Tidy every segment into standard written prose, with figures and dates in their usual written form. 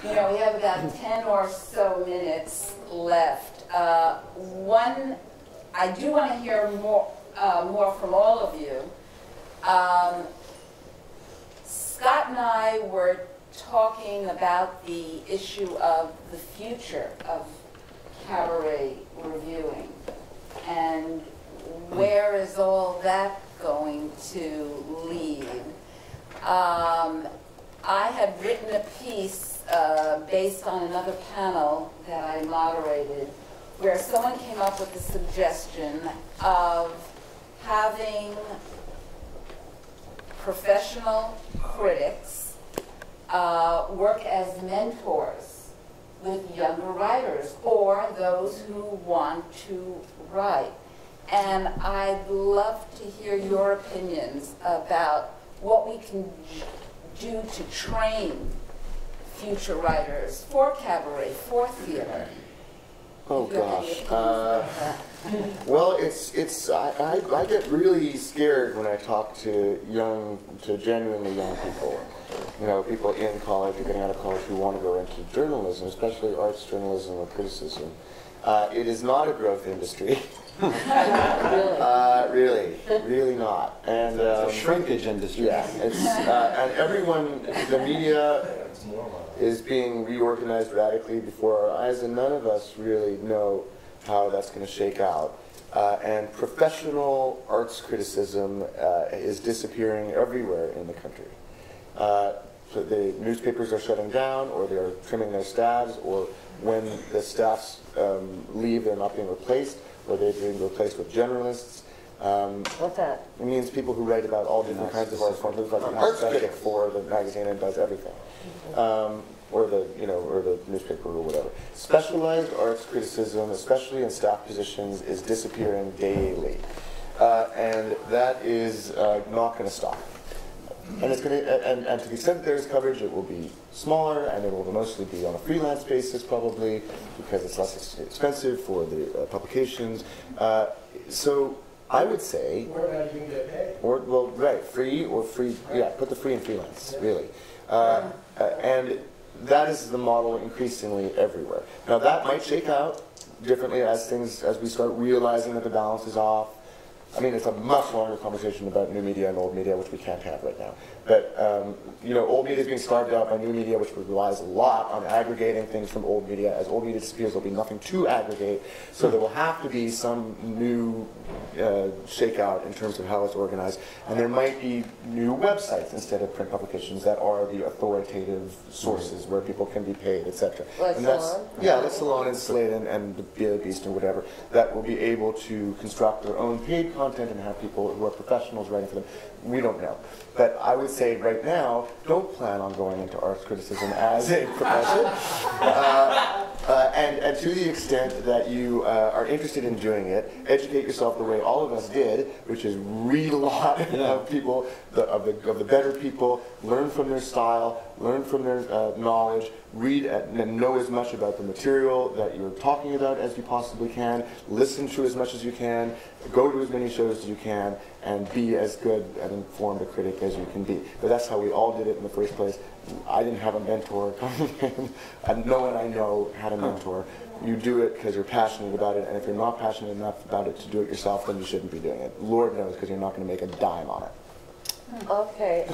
You know, we have about 10 or so minutes left. I do want to hear more from all of you. Scott and I were talking about the issue of the future of cabaret reviewing, and where is all that going to lead? I had written a piece based on another panel that I moderated, where someone came up with the suggestion of having professional critics work as mentors with younger writers or those who want to write. And I'd love to hear your opinions about what we can do to train future writers for cabaret, for theater. Oh gosh. Well, I get really scared when I talk to genuinely young people. You know, people in college or getting out of college who want to go into journalism, especially arts journalism or criticism. It is not a growth industry. Really not. And it's a shrinkage industry. Yeah, and everyone, the media is being reorganized radically before our eyes, and none of us really know how that's going to shake out. And professional arts criticism is disappearing everywhere in the country. So the newspapers are shutting down, or they're trimming their staffs, or when the staffs leave, they're not being replaced, or they're being replaced with generalists. What's that? It means people who write about all different kinds of art forms. There's like an arts critic for the magazine and does everything, or the newspaper or whatever. Specialized arts criticism, especially in staff positions, is disappearing daily, and that is not going to stop. And it's going to, and to the extent that there is coverage, it will be smaller, and it will mostly be on a freelance basis, probably, because it's less expensive for the publications. So I would say, or not even get paid. Or well, right, free or free. Yeah, put the free in freelance, really. And that is the model increasingly everywhere. Now that might shake out differently as we start realizing that the balance is off. I mean, it's a much longer conversation about new media and old media, which we can't have right now. But, old media is being starved out by new media, which relies a lot on aggregating things from old media. As old media disappears, there'll be nothing to aggregate. So there will have to be some new shakeout in terms of how it's organized. And there might be new websites instead of print publications that are the authoritative sources where people can be paid, etc. Like Salon? Yeah, like Salon and Slate and the Daily Beast and whatever, that will be able to construct their own paid content and have people who are professionals writing for them. We don't know. But I would say right now, don't plan on going into arts criticism as a profession. And to the extent that you are interested in doing it, educate yourself the way all of us did, which is read a lot of people, of the better people, learn from their style, learn from their knowledge, read and know as much about the material that you're talking about as you possibly can, listen to as much as you can, go to as many shows as you can, and be as good and informed a critic as you can be. But that's how we all did it in the first place. I didn't have a mentor coming in, and no one I know had a mentor. You do it because you're passionate about it, and if you're not passionate enough about it to do it yourself, then you shouldn't be doing it. Lord knows, because you're not going to make a dime on it. Okay.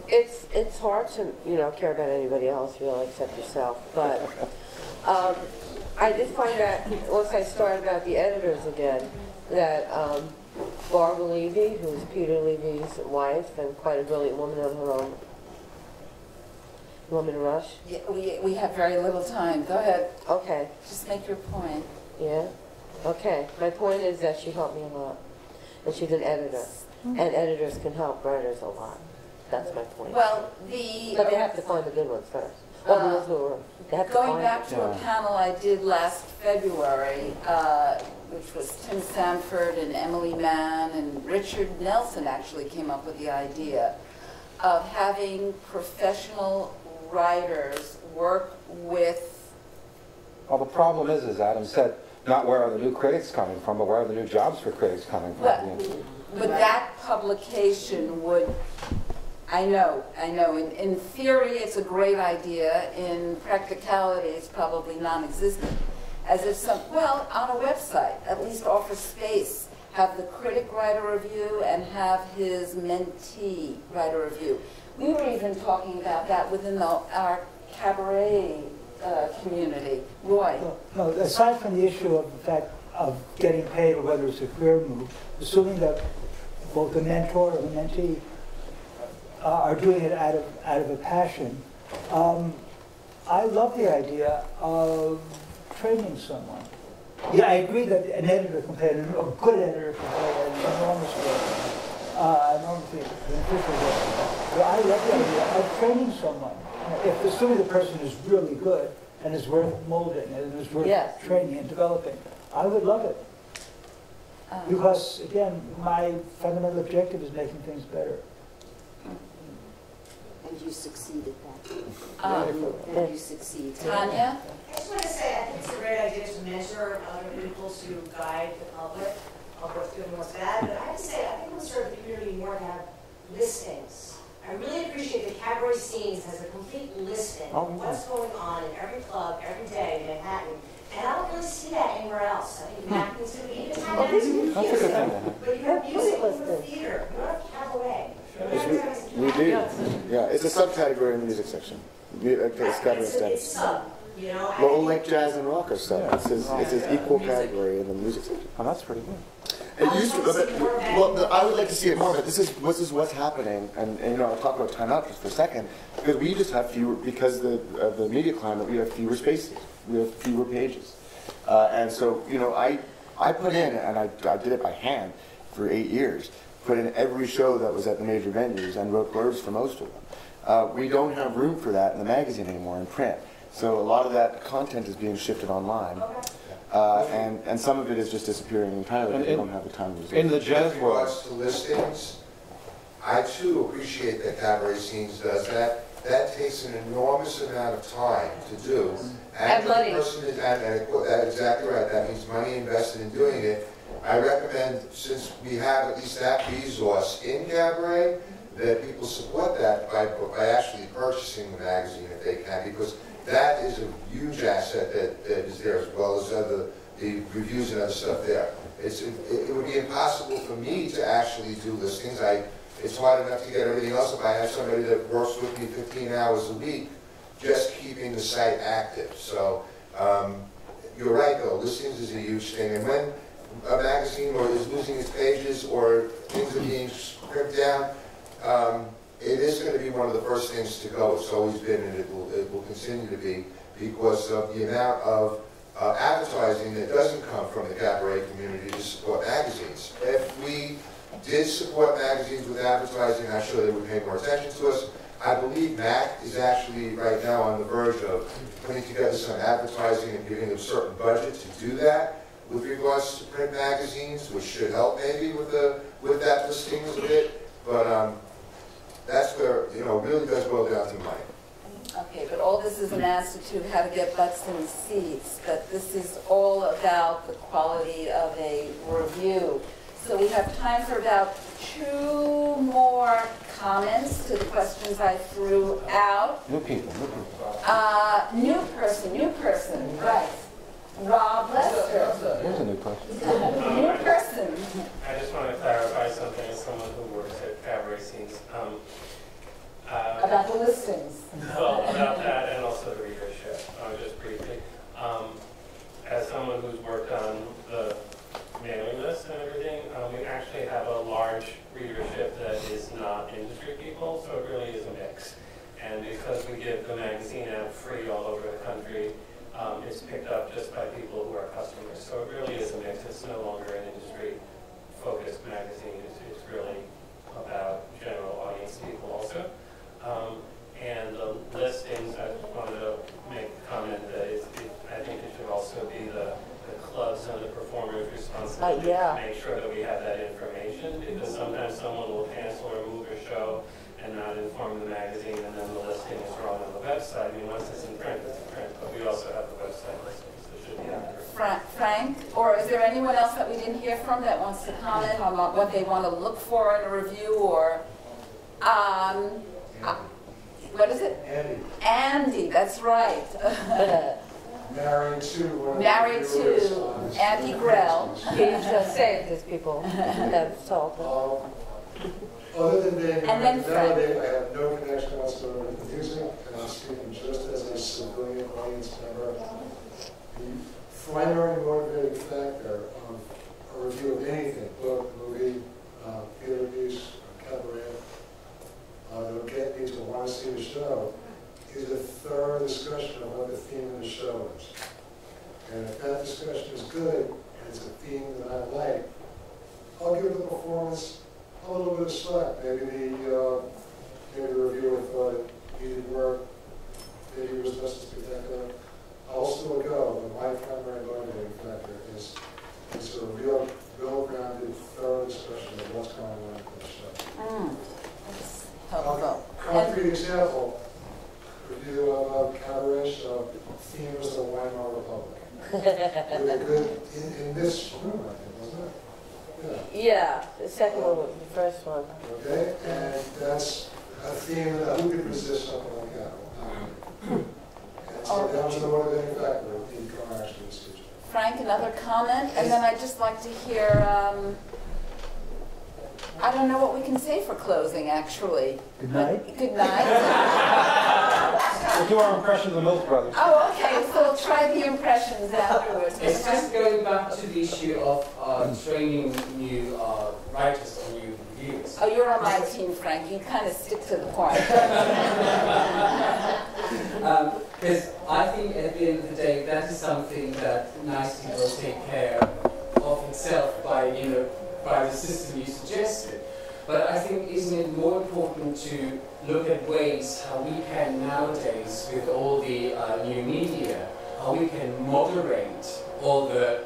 It's hard to care about anybody else really except yourself, but I did find that once I started about the editors again that Barbara Levy, who's Peter Levy's wife and quite a brilliant woman on her own. You want me to rush? Yeah, we have very little time. Go ahead. Okay. Just make your point. Yeah? Okay. My point is that she helped me a lot. And she's an editor. And editors can help writers a lot. That's my point. Well, but they have to find the good ones first. Going back to a panel I did last February, which was Tim Sanford and Emily Mann and Richard Nelson actually came up with the idea of having professional writers work with... Well, the problem is, as Adam said, not where are the new critics coming from, but where are the new jobs for critics coming from. But that publication would I know. In theory, it's a great idea. In practicality, it's probably non-existent. As if well, on a website, at least offer space. Have the critic write a review and have his mentee write a review. We were even talking about that within our cabaret community. Roy? No, aside from the issue of the fact of getting paid or whether it's a career move, assuming that both the mentor or the mentee are doing it out of a passion, I love the idea of training someone. Yeah, I agree that an editor can play, a good editor can play an enormous role, enormously beneficial role. But I love the idea of training someone. If assuming the person is really good and is worth molding and is worth training and developing, I would love it. Because, again, my fundamental objective is making things better. And you succeeded that. And you succeed. Tanya? I just want to say, I think it's a great idea to mentor other people to guide the public of what's good and what's bad. But I have to say, I think it would serve the community more to have listings. I really appreciate that Cabaret Scenes has a complete listing of what's going on in every club, every day in Manhattan. And I don't really see that anywhere else. I think Manhattan's going to be even have music. But you have music, you have theater, you have cabaret. We do. Yeah, it's a subcategory in the music section. It's sub, you know. Well, like jazz and rock or stuff. It's his equal category in the music section. Oh, that's pretty good. It used to, well, I would like to see it more, but this is what's happening, and you know, I'll talk about time out just for a second, because we just have fewer, because of the media climate, we have fewer spaces, we have fewer pages, and so, you know, I put in, and I did it by hand for 8 years, put in every show that was at the major venues and wrote blurbs for most of them. We don't have room for that in the magazine anymore, in print, so a lot of that content is being shifted online. And some of it is just disappearing entirely because we don't have the time to do it. In the jazz With world, regards to listings, I too appreciate that Cabaret Scenes does that. That takes an enormous amount of time to do. And money. The person is, that's exactly right. That means money invested in doing it. I recommend, since we have at least that resource in Cabaret, that people support that by actually purchasing the magazine if they can, because that is a huge asset that is there, as well as the reviews and other stuff there. It would be impossible for me to actually do listings. It's hard enough to get everything else if I have somebody that works with me 15 hours a week, just keeping the site active. So you're right, though. Listings is a huge thing. And when a magazine is losing its pages or things are being crimped down, it is going to be one of the first things to go. It's always been, and it will continue to be, because of the amount of advertising that doesn't come from the cabaret community to support magazines. If we did support magazines with advertising, I'm sure they would pay more attention to us. I believe MAC is actually right now on the verge of putting together some advertising and giving them certain budget to do that with regards to print magazines, which should help maybe with that listings a bit. But that's where, you know, it really does boil down to money. Okay, but all this is an answer to how to get butts in seats, but this is all about the quality of a review. So we have time for about 2 more comments to the questions I threw out. new people. New person, right. Rob Lester. Here's a new person. New person. I just want to clarify something as someone who works at Cabaret Scenes. About the listings. Well, about that and also the readership, just briefly. As someone who's worked on the mailing list and everything, we actually have a large readership that is not industry people, so it really is a mix. And because we give the magazine out free all over the country, it's picked up just by people who are customers. So it really is a mix. It's no longer an industry-focused magazine. It's really about general audience people also. And the listings, I just wanted to make a comment that I think it should also be the clubs and the performers' responsibility to make sure that we have that information, because sometimes someone will cancel or move a show and not inform the magazine, and then the listing is wrong on the website. I mean, once it's in print, it's in print, but we also have the website listings that should be accurate. Frank, or is there anyone else that we didn't hear from that wants to comment on what they want to look for in a review, or That's right. Married to one of Married the viewers to on his Andy Grell. He's saved his people. That's all. Other than being And then a Frank. melody, I have no connection whatsoever with the music, and I'm speaking just as a civilian audience member. The primary motivating factor of a review of anything, book, movie, theater piece, cabaret, that'll get me to want to see the show, is a thorough discussion of what the theme of the show is. And if that discussion is good, and it's a theme that I like, I'll give the performance a little bit of slack. Maybe the reviewer thought it needed work, maybe it was less spectacular. I'll still go, but my primary motivating factor is a real, well-grounded, thorough discussion of what's going on in the show. That's helpful. Concrete example, review of a cabaret show, theme was the Weimar Republic. Really good in this room, I think, wasn't it? Yeah, the second one was the first one. Okay, and that's a theme that who could resist something like that? And so that was the motivating factor of the drawing actually this teacher. Frank, another comment, and then I'd just like to hear, I don't know what we can say for closing, actually. Good night. Good night. We'll do our impression of the Mills Brothers. Oh, okay, so we'll try the impressions afterwards. It's just going back to the issue of training new writers or new reviewers. Oh, you're on my team, Frank. You kind of stick to the point. Because I think at the end of the day, that is something that nicely will take care of itself by, by the system you suggested. But I think isn't it more important to look at ways how we can nowadays, with all the new media, how we can moderate all the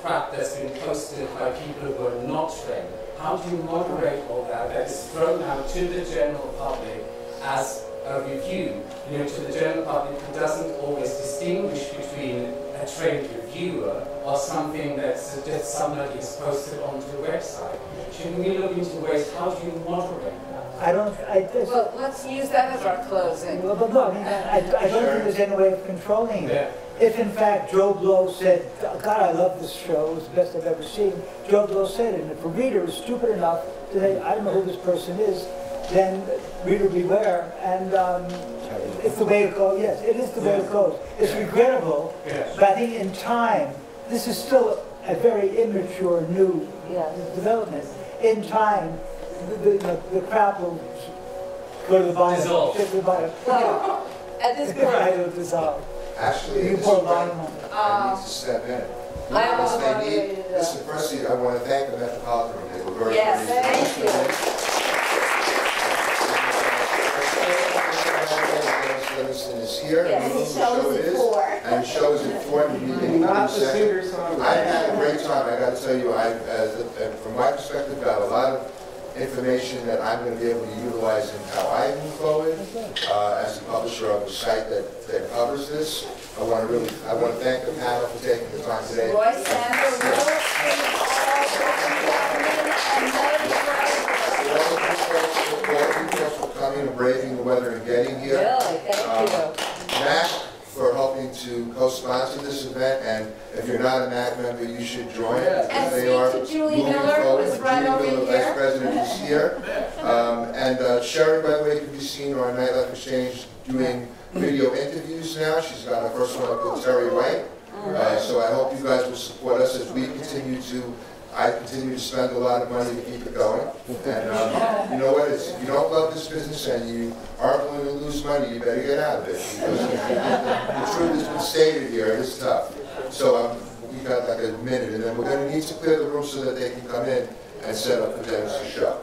crap that's been posted by people who are not trained. How do you moderate all that is thrown out to the general public as a review, to the general public who doesn't always distinguish between a trained reviewer or something that's just somebody has posted onto the website. Should we look into ways, how do you moderate that? Well, let's use that as our closing. Well, but no, I don't think there's any way of controlling it. Yeah. If in fact Joe Blow said, God, I love this show, it's the best I've ever seen, Joe Blow said it, and if a reader is stupid enough to say, I don't know who this person is, then reader beware, and it's the way it goes. Yes, it is the way it goes. It's regrettable, but I think in time, this is still a very immature, new development. In time, the crowd will go to the bottom. Dissolve. Well, at this point, It will dissolve. Actually, You this pour is lime right. on it. I need to step in. I Because will they moderate need- it. Listen, firstly, I want to thank the Metropolitan. They were very Yes, gracious. thank you. Livingston is here. Yes, and he the show shows it it is, for. and it shows it for me. Not the singer-songwriter. I had a great time. I got to tell you, from my perspective, got a lot of information that I'm going to be able to utilize in how I move forward as the publisher of a site that covers this. I want to thank the panel for taking the time today. Roy Sanders, Will Street, all for coming and braving the weather and getting here. Really, thank you. Mac for helping to co-sponsor this event, and if you're not a MAC member, you should join. And They speak are to Julie moving Miller, forward. who's right Julie over Miller, here. Vice President, is here. And Sherry, by the way, can be seen on Nightlife Exchange doing video interviews now. She's got her first one up with Terry White. So I hope you guys will support us as we continue to spend a lot of money to keep it going. And you know what? If you don't love this business and you aren't willing to lose money, you better get out of it. Because the truth has been stated here, and it's tough. So we got like a minute, and then we're going to need to clear the room so that they can come in and set up for Dennis' show.